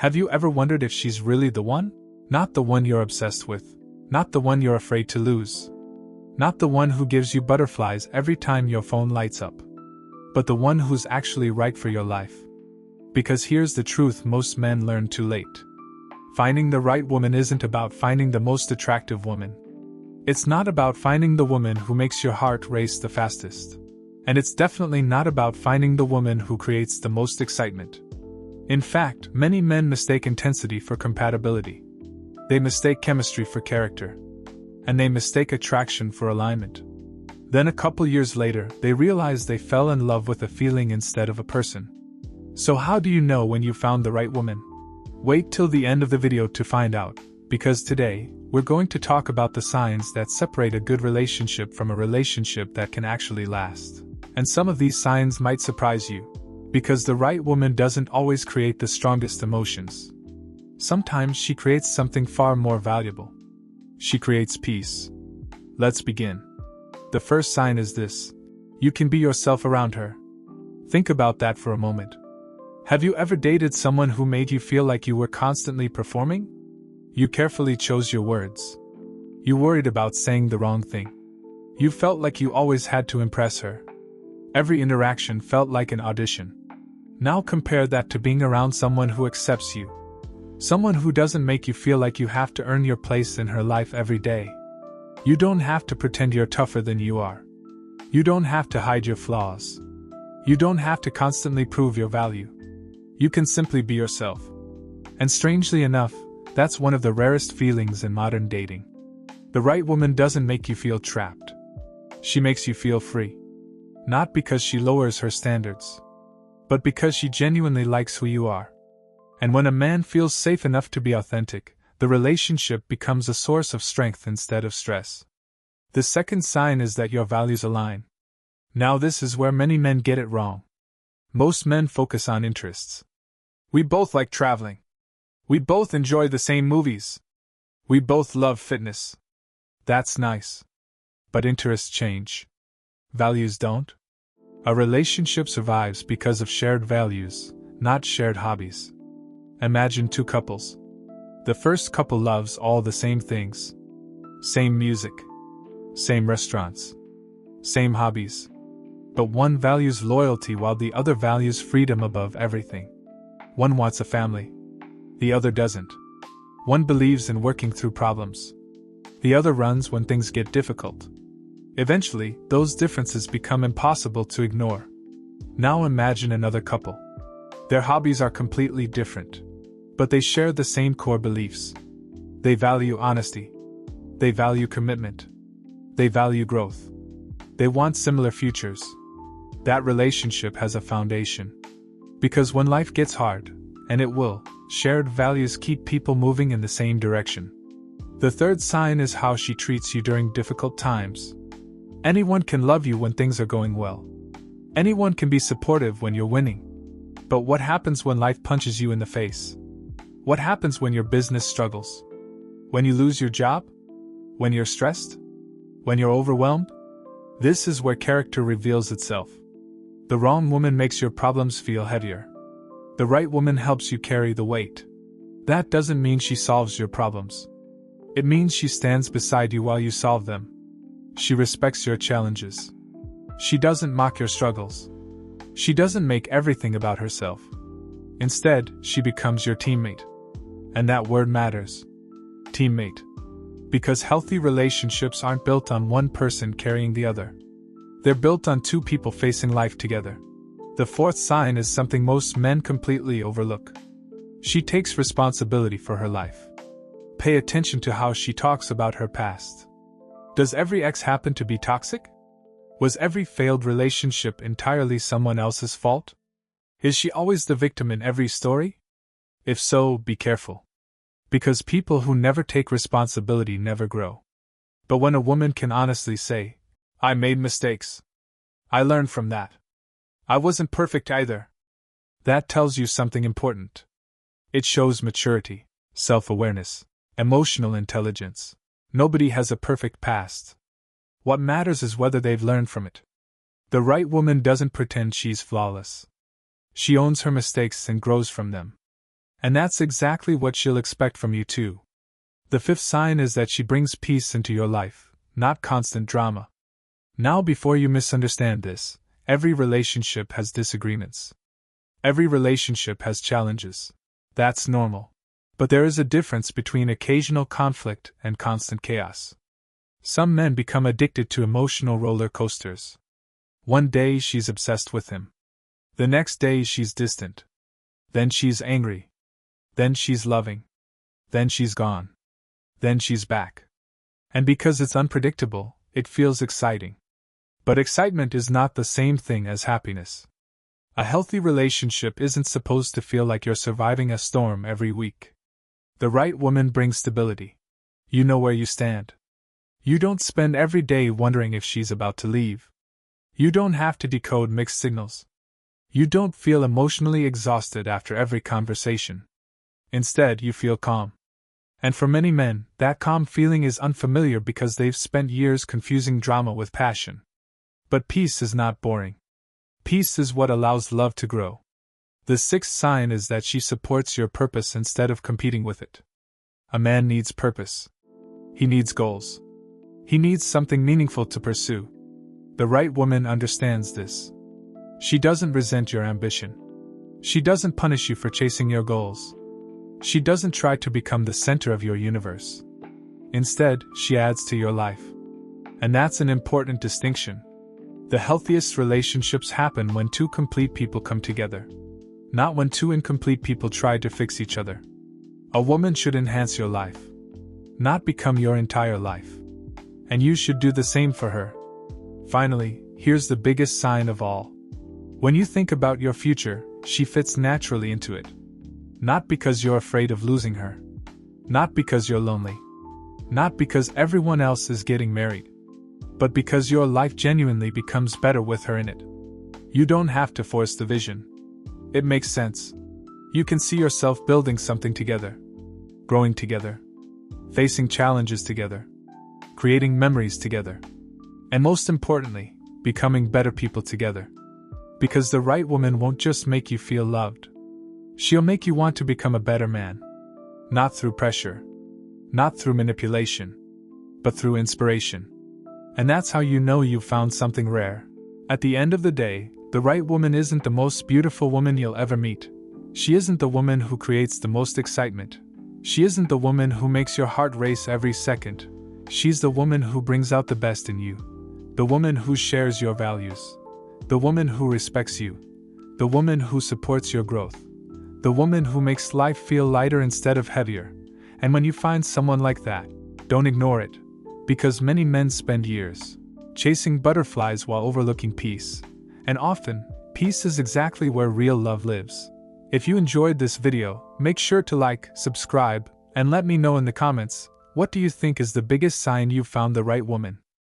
Have you ever wondered if she's really the one? Not the one you're obsessed with. Not the one you're afraid to lose. Not the one who gives you butterflies every time your phone lights up. But the one who's actually right for your life. Because here's the truth most men learn too late. Finding the right woman isn't about finding the most attractive woman. It's not about finding the woman who makes your heart race the fastest. And it's definitely not about finding the woman who creates the most excitement. In fact, many men mistake intensity for compatibility. They mistake chemistry for character. And they mistake attraction for alignment. Then a couple years later, they realize they fell in love with a feeling instead of a person. So how do you know when you found the right woman? Wait till the end of the video to find out, because today, we're going to talk about the signs that separate a good relationship from a relationship that can actually last. And some of these signs might surprise you, because the right woman doesn't always create the strongest emotions. Sometimes she creates something far more valuable. She creates peace. Let's begin. The first sign is this: you can be yourself around her. Think about that for a moment. Have you ever dated someone who made you feel like you were constantly performing? You carefully chose your words. You worried about saying the wrong thing. You felt like you always had to impress her. Every interaction felt like an audition. Now compare that to being around someone who accepts you. Someone who doesn't make you feel like you have to earn your place in her life every day. You don't have to pretend you're tougher than you are. You don't have to hide your flaws. You don't have to constantly prove your value. You can simply be yourself. And strangely enough, that's one of the rarest feelings in modern dating. The right woman doesn't make you feel trapped. She makes you feel free. Not because she lowers her standards, but because she genuinely likes who you are. And when a man feels safe enough to be authentic, the relationship becomes a source of strength instead of stress. The second sign is that your values align. Now this is where many men get it wrong. Most men focus on interests. We both like traveling. We both enjoy the same movies. We both love fitness. That's nice. But interests change. Values don't. A relationship survives because of shared values, not shared hobbies. Imagine two couples. The first couple loves all the same things. Same music. Same restaurants. Same hobbies. But one values loyalty while the other values freedom above everything. One wants a family. The other doesn't. One believes in working through problems. The other runs when things get difficult. Eventually, those differences become impossible to ignore. Now imagine another couple. Their hobbies are completely different. But they share the same core beliefs. They value honesty. They value commitment. They value growth. They want similar futures. That relationship has a foundation. Because when life gets hard, and it will, shared values keep people moving in the same direction. The third sign is how she treats you during difficult times. Anyone can love you when things are going well. Anyone can be supportive when you're winning. But what happens when life punches you in the face? What happens when your business struggles? When you lose your job? When you're stressed? When you're overwhelmed? This is where character reveals itself. The wrong woman makes your problems feel heavier. The right woman helps you carry the weight. That doesn't mean she solves your problems. It means she stands beside you while you solve them. She respects your challenges. She doesn't mock your struggles. She doesn't make everything about herself. Instead, she becomes your teammate. And that word matters. Teammate. Because healthy relationships aren't built on one person carrying the other. They're built on two people facing life together. The fourth sign is something most men completely overlook. She takes responsibility for her life. Pay attention to how she talks about her past. Does every ex happen to be toxic? Was every failed relationship entirely someone else's fault? Is she always the victim in every story? If so, be careful. Because people who never take responsibility never grow. But when a woman can honestly say, I made mistakes. I learned from that. I wasn't perfect either. That tells you something important. It shows maturity, self-awareness, emotional intelligence. Nobody has a perfect past. What matters is whether they've learned from it. The right woman doesn't pretend she's flawless. She owns her mistakes and grows from them. And that's exactly what she'll expect from you too. The fifth sign is that she brings peace into your life, not constant drama. Now, before you misunderstand this, every relationship has disagreements. Every relationship has challenges. That's normal. But there is a difference between occasional conflict and constant chaos. Some men become addicted to emotional roller coasters. One day she's obsessed with him. The next day she's distant. Then she's angry. Then she's loving. Then she's gone. Then she's back. And because it's unpredictable, it feels exciting. But excitement is not the same thing as happiness. A healthy relationship isn't supposed to feel like you're surviving a storm every week. The right woman brings stability. You know where you stand. You don't spend every day wondering if she's about to leave. You don't have to decode mixed signals. You don't feel emotionally exhausted after every conversation. Instead, you feel calm. And for many men, that calm feeling is unfamiliar because they've spent years confusing drama with passion. But peace is not boring. Peace is what allows love to grow. The sixth sign is that she supports your purpose instead of competing with it. A man needs purpose. He needs goals. He needs something meaningful to pursue. The right woman understands this. She doesn't resent your ambition. She doesn't punish you for chasing your goals. She doesn't try to become the center of your universe. Instead, she adds to your life. And that's an important distinction. The healthiest relationships happen when two complete people come together. Not when two incomplete people try to fix each other. A woman should enhance your life, not become your entire life. And you should do the same for her. Finally, here's the biggest sign of all. When you think about your future, she fits naturally into it. Not because you're afraid of losing her. Not because you're lonely. Not because everyone else is getting married. But because your life genuinely becomes better with her in it. You don't have to force the vision. It makes sense. You can see yourself building something together. Growing together. Facing challenges together. Creating memories together. And most importantly, becoming better people together. Because the right woman won't just make you feel loved. She'll make you want to become a better man. Not through pressure. Not through manipulation. But through inspiration. And that's how you know you've found something rare. At the end of the day, the right woman isn't the most beautiful woman you'll ever meet. She isn't the woman who creates the most excitement. She isn't the woman who makes your heart race every second. She's the woman who brings out the best in you. The woman who shares your values. The woman who respects you. The woman who supports your growth. The woman who makes life feel lighter instead of heavier. And when you find someone like that, don't ignore it. Because many men spend years chasing butterflies while overlooking peace. And often, peace is exactly where real love lives. If you enjoyed this video, make sure to like, subscribe, and let me know in the comments, what do you think is the biggest sign you've found the right woman?